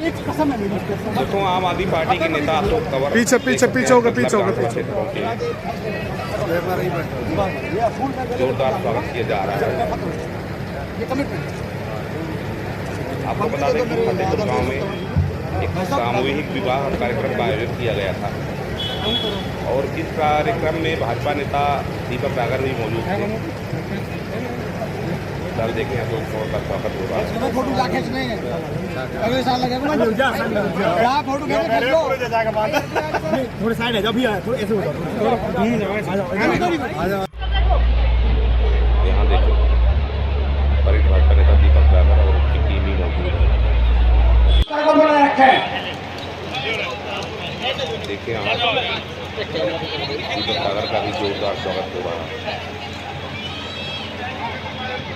देखो आम आदमी पार्टी के नेता अशोक तंवर पीछे होगा जोरदार स्वागत किया जा रहा है। आपको बता दें कि फतेहपुर गांव में एक सामूहिक विवाह कार्यक्रम का आयोजन किया गया था और इस कार्यक्रम में भाजपा नेता दीपक सागर भी मौजूद थे। सर देखें अशोक तंवर का स्वागत होगा। फोटो जा खींचने अगले साल लगेगा फोटो थोड़ी साइड है जब भी आया थोड़ा ऐसे यहाँ देखो वरिष्ठ भाजपा नेता दीपक सागर और उसकी टीम ही मौजूद है। देखिए यहाँ दीपक सागर का भी जोरदार स्वागत हो रहा है।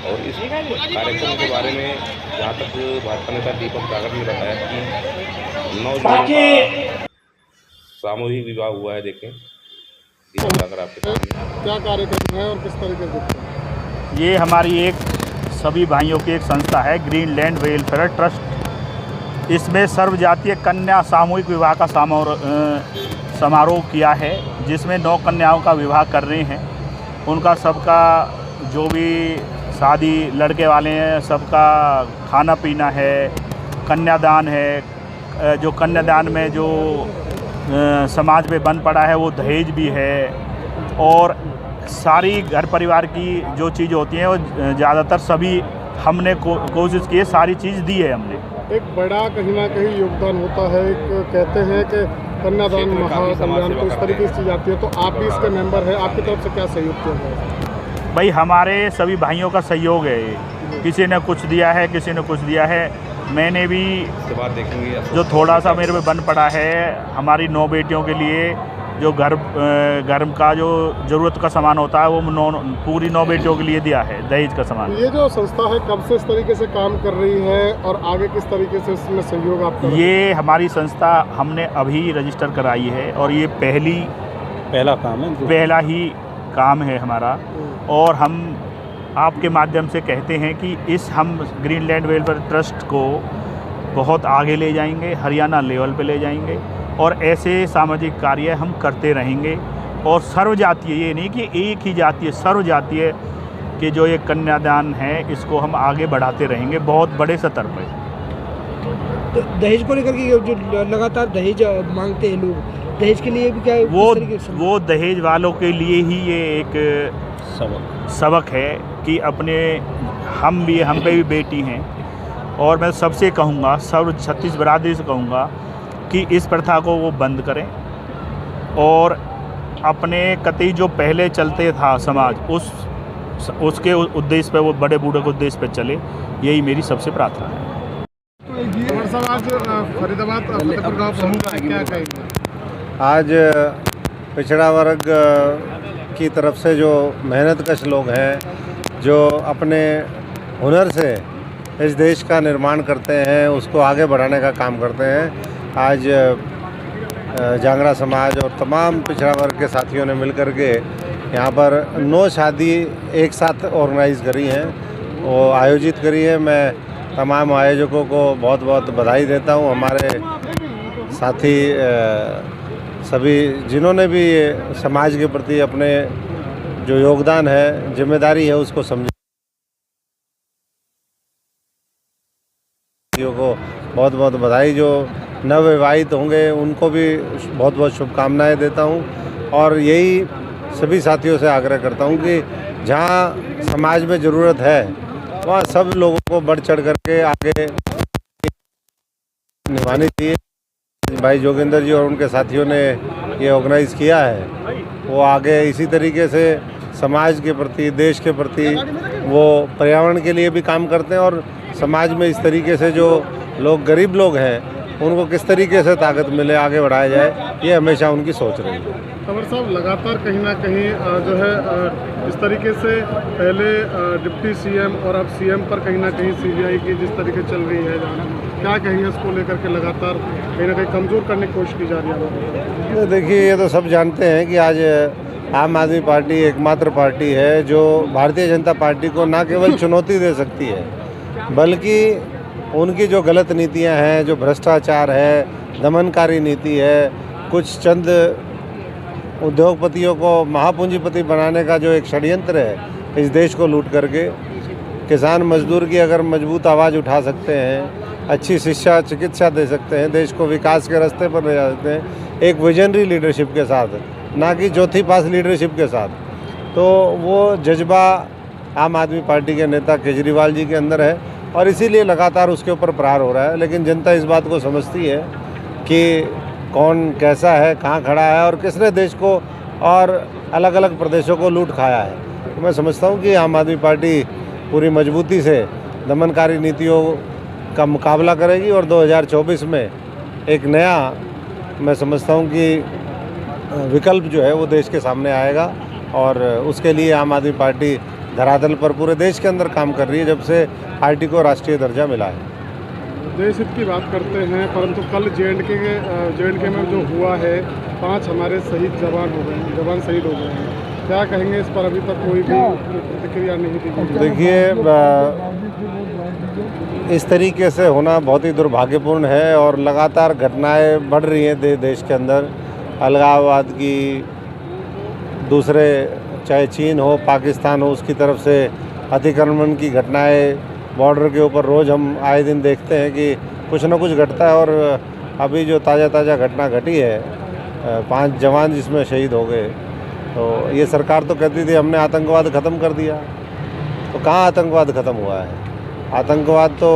और इस कार्यक्रम के बारे में जहाँ तक भाजपा नेता दीपक सागर ने बताया कि 9 जून का सामूहिक विवाह हुआ है। देखें दीपक सागर आपके सामने क्या कार्यक्रम है और किस तरीके से? ये हमारी एक सभी भाइयों की एक संस्था है ग्रीनलैंड वेलफेयर ट्रस्ट। इसमें सर्वजातीय कन्या सामूहिक विवाह का समारोह किया है जिसमें 9 कन्याओं का विवाह कर रहे हैं। उनका सबका जो भी शादी लड़के वाले हैं सबका खाना पीना है, कन्यादान है। जो कन्यादान में जो समाज में बन पड़ा है वो दहेज भी है और सारी घर परिवार की जो चीज़ होती हैं वो ज़्यादातर सभी हमने कोशिश की है, सारी चीज़ दी है हमने। एक बड़ा कहीं ना कहीं योगदान होता है। एक कहते हैं कि कन्यादान महाकल्याण तो इस तरीके से चीज़ आती है, तो आप भी इसके मेंबर हैं, आपकी तरफ से क्या सहयोग किया जाए? भाई हमारे सभी भाइयों का सहयोग है ये, किसी ने कुछ दिया है किसी ने कुछ दिया है। मैंने भी जो थोड़ा सा मेरे पे बन पड़ा है हमारी 9 बेटियों के लिए जो घर का जो ज़रूरत का सामान होता है वो पूरी 9 बेटियों के लिए दिया है, दहेज का सामान। ये जो संस्था है कब से इस तरीके से काम कर रही है और आगे किस तरीके से इसमें सहयोग आपका? ये हमारी संस्था हमने अभी रजिस्टर कराई है और ये पहला ही काम है हमारा। और हम आपके माध्यम से कहते हैं कि हम ग्रीनलैंड वेलफेयर ट्रस्ट को बहुत आगे ले जाएंगे, हरियाणा लेवल पे ले जाएंगे और ऐसे सामाजिक कार्य हम करते रहेंगे। और सर्वजातीय, ये नहीं कि एक ही जातीय, सर्वजातीय के जो ये कन्यादान है इसको हम आगे बढ़ाते रहेंगे बहुत बड़े स्तर पर। तो दहेज को लेकर के जो लगातार दहेज मांगते हैं लोग, दहेज के लिए भी क्या वो दहेज वालों के लिए ही ये एक सबक है कि हम पे भी बेटी हैं। और मैं सबसे कहूँगा, सर्व छत्तीस बरादरी से कहूँगा कि इस प्रथा को वो बंद करें और अपने कतई जो पहले चलते था समाज उसके उद्देश्य पे, वो बड़े बूढ़े के उद्देश्य पे चले, यही मेरी सबसे प्रार्थना है। तो आज फरीदाबाद फतेहपुर गाँव पहुँचे, क्या कहेंगे? आज पिछड़ा वर्ग की तरफ से जो मेहनतकश लोग हैं, जो अपने हुनर से इस देश का निर्माण करते हैं, उसको आगे बढ़ाने का काम करते हैं, आज जांगड़ा समाज और तमाम पिछड़ा वर्ग के साथियों ने मिलकर के यहाँ पर 9 शादी एक साथ ऑर्गेनाइज़ करी हैं, वो आयोजित करी है। मैं तमाम आयोजकों को बहुत बहुत बधाई देता हूँ। हमारे साथी सभी जिन्होंने भी समाज के प्रति अपने जो योगदान है, जिम्मेदारी है, उसको समझ को बहुत बहुत बधाई। जो नवविवाहित होंगे उनको भी बहुत बहुत शुभकामनाएं देता हूं और यही सभी साथियों से आग्रह करता हूं कि जहां समाज में ज़रूरत है वहां सब लोगों को बढ़ चढ़ करके आगे निभानी चाहिए। भाई जोगिंदर जी और उनके साथियों ने ये ऑर्गेनाइज़ किया है, वो आगे इसी तरीके से समाज के प्रति, देश के प्रति, वो पर्यावरण के लिए भी काम करते हैं और समाज में इस तरीके से जो लोग गरीब लोग हैं उनको किस तरीके से ताकत मिले, आगे बढ़ाया जाए, ये हमेशा उनकी सोच रही है। तंवर साहब लगातार कहीं ना कहीं जो है इस तरीके से पहले डिप्टी सीएम और अब सीएम पर कहीं ना कहीं सीबीआई की जिस तरीके चल रही है, क्या कहेंगे इसको लेकर के? लगातार कहीं ना कहीं कमज़ोर करने की कोशिश की जा रही है। देखिए, ये तो सब जानते हैं कि आज आम आदमी पार्टी एकमात्र पार्टी है जो भारतीय जनता पार्टी को न केवल चुनौती दे सकती है बल्कि उनकी जो गलत नीतियां हैं, जो भ्रष्टाचार है, दमनकारी नीति है, कुछ चंद उद्योगपतियों को महापूंजीपति बनाने का जो एक षड्यंत्र है इस देश को लूट करके, किसान मजदूर की अगर मजबूत आवाज़ उठा सकते हैं, अच्छी शिक्षा चिकित्सा दे सकते हैं, देश को विकास के रास्ते पर ले जा सकते हैं एक विजनरी लीडरशिप के साथ, ना कि चौथी पास लीडरशिप के साथ, तो वो जज्बा आम आदमी पार्टी के नेता केजरीवाल जी के अंदर है और इसीलिए लगातार उसके ऊपर प्रहार हो रहा है। लेकिन जनता इस बात को समझती है कि कौन कैसा है, कहाँ खड़ा है और किसने देश को और अलग अलग प्रदेशों को लूट खाया है। तो मैं समझता हूँ कि आम आदमी पार्टी पूरी मजबूती से दमनकारी नीतियों का मुकाबला करेगी और 2024 में एक नया, मैं समझता हूँ कि विकल्प जो है वो देश के सामने आएगा और उसके लिए आम आदमी पार्टी धरातल पर पूरे देश के अंदर काम कर रही है जब से पार्टी को राष्ट्रीय दर्जा मिला है। देश हित की बात करते हैं, परंतु कल जे.एंड.के में जो हुआ है, 5 हमारे शहीद जवान शहीद हो गए हैं, क्या कहेंगे इस पर? अभी तक कोई भी प्रतिक्रिया नहीं दी। देखिए, इस तरीके से होना बहुत ही दुर्भाग्यपूर्ण है और लगातार घटनाएं बढ़ रही हैं देश के अंदर। अलगाववाद की, दूसरे चाहे चीन हो, पाकिस्तान हो, उसकी तरफ से अतिक्रमण की घटनाएं बॉर्डर के ऊपर रोज़ हम आए दिन देखते हैं कि कुछ न कुछ घटता है। और अभी जो ताज़ा घटना घटी है, 5 जवान जिसमें शहीद हो गए, तो ये सरकार तो कहती थी हमने आतंकवाद ख़त्म कर दिया, तो कहाँ आतंकवाद ख़त्म हुआ है? आतंकवाद तो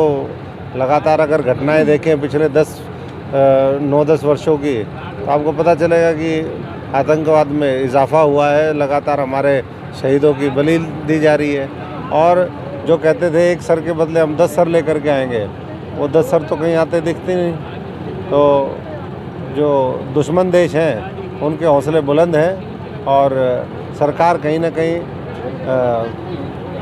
लगातार अगर घटनाएं देखें पिछले 9-10 वर्षों की, तो आपको पता चलेगा कि आतंकवाद में इजाफा हुआ है। लगातार हमारे शहीदों की बलि दी जा रही है और जो कहते थे एक सर के बदले हम 10 सर लेकर के आएंगे, वो 10 सर तो कहीं आते दिखते नहीं। तो जो दुश्मन देश हैं उनके हौसले बुलंद हैं और सरकार कहीं ना कहीं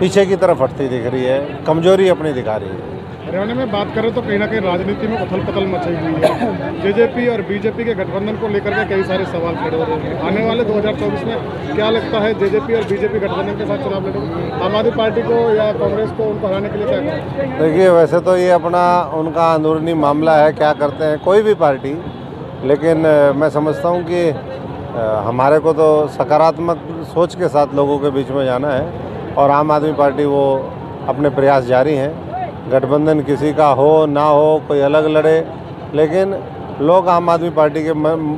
पीछे की तरफ हटती दिख रही है, कमजोरी अपनी दिखा रही है। हरियाणा में बात करें तो कहीं ना कहीं राजनीति में उथल पुथल मची हुई है। जेजेपी और बीजेपी के गठबंधन को लेकर के कई सारे सवाल खड़े हो रहे हैं। आने वाले 2024 में क्या लगता है, जेजेपी और बीजेपी गठबंधन के साथ चुनाव लड़ेंगे? आम आदमी पार्टी को या कांग्रेस को उनको हराने के लिए क्या करें? देखिए, वैसे तो ये अपना उनका अंदरूनी मामला है, क्या करते हैं कोई भी पार्टी, लेकिन मैं समझता हूँ कि हमारे को तो सकारात्मक सोच के साथ लोगों के बीच में जाना है और आम आदमी पार्टी वो अपने प्रयास जारी हैं। गठबंधन किसी का हो ना हो, कोई अलग लड़े, लेकिन लोग आम आदमी पार्टी के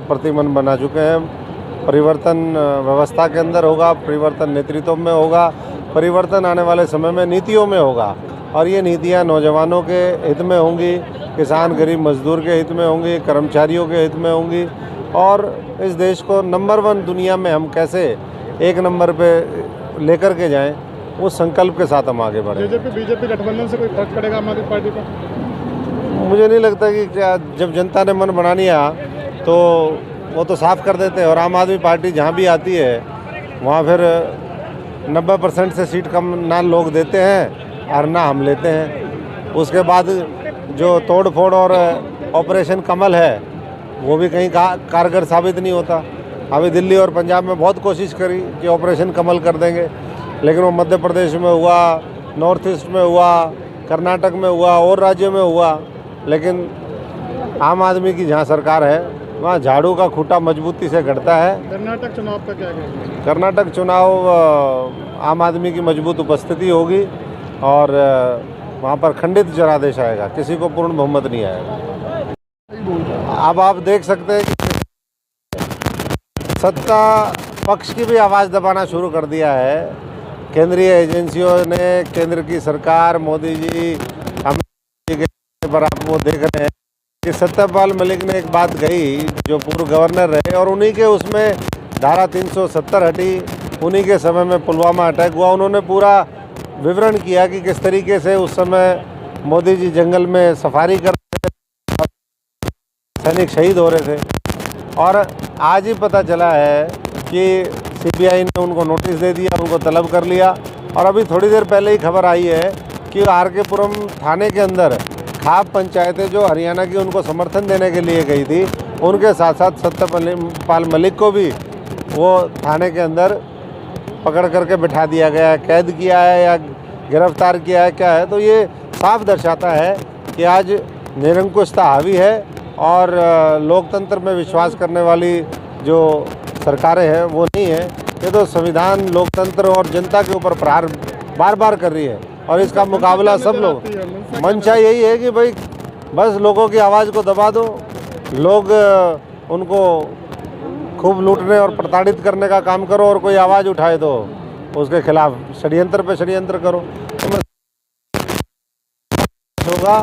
प्रति मन बना चुके हैं। परिवर्तन व्यवस्था के अंदर होगा, परिवर्तन नेतृत्व में होगा, परिवर्तन आने वाले समय में नीतियों में होगा और ये नीतियां नौजवानों के हित में होंगी, किसान गरीब मजदूर के हित में होंगी, कर्मचारियों के हित में होंगी और इस देश को नंबर 1 दुनिया में हम कैसे 1 नंबर पे लेकर के जाएं, उस संकल्प के साथ हम आगे बढ़ें। जेजेपी बीजेपी गठबंधन से कोई फर्क पड़ेगा आम आदमी पार्टी पर? मुझे नहीं लगता कि क्या, जब जनता ने मन बना लिया तो वो तो साफ कर देते हैं और आम आदमी पार्टी जहाँ भी आती है वहाँ फिर 90% से सीट कम ना लोग देते हैं और ना हम लेते हैं। उसके बाद जो तोड़ फोड़ और ऑपरेशन कमल है वो भी कहीं कारगर साबित नहीं होता। अभी दिल्ली और पंजाब में बहुत कोशिश करी कि ऑपरेशन कमल कर देंगे, लेकिन वो मध्य प्रदेश में हुआ, नॉर्थ ईस्ट में हुआ, कर्नाटक में हुआ और राज्यों में हुआ, लेकिन आम आदमी की जहाँ सरकार है वहाँ झाड़ू का खूंटा मजबूती से गढ़ता है। कर्नाटक चुनाव का क्या कहेंगे? कर्नाटक चुनाव आम आदमी की मजबूत उपस्थिति होगी और वहाँ पर खंडित जनादेश आएगा, किसी को पूर्ण बहुमत नहीं आएगा। अब आप देख सकते हैं कि सत्ता पक्ष की भी आवाज़ दबाना शुरू कर दिया है। केंद्रीय एजेंसियों ने, केंद्र की सरकार, मोदी जी, हम पर आप वो देख रहे हैं कि सत्यपाल मलिक ने एक बात कही जो पूर्व गवर्नर रहे और उन्हीं के उसमें धारा 370 हटी, उन्हीं के समय में पुलवामा अटैक हुआ। उन्होंने पूरा विवरण किया कि किस तरीके से उस समय मोदी जी जंगल में सफारी कर रहे थे, सैनिक शहीद हो रहे थे और आज ही पता चला है कि सीबीआई ने उनको नोटिस दे दिया, उनको तलब कर लिया और अभी थोड़ी देर पहले ही खबर आई है कि आर.के. पुरम थाने के अंदर खाप पंचायतें जो हरियाणा की उनको समर्थन देने के लिए गई थी, उनके साथ साथ सत्यपाल मलिक को भी वो थाने के अंदर पकड़ करके बिठा दिया गया है, कैद किया है या गिरफ्तार किया है, क्या है। तो ये साफ दर्शाता है कि आज निरंकुशता हावी है और लोकतंत्र में विश्वास करने वाली जो सरकारें हैं वो नहीं है। ये तो संविधान, लोकतंत्र और जनता के ऊपर प्रहार बार बार कर रही है और इसका मुकाबला सब लोग। मंशा यही है कि भाई बस लोगों की आवाज़ को दबा दो, लोग उनको खूब लूटने और प्रताड़ित करने का काम करो और कोई आवाज़ उठाए तो उसके खिलाफ षड्यंत्र पे षड्यंत्र करो। होगा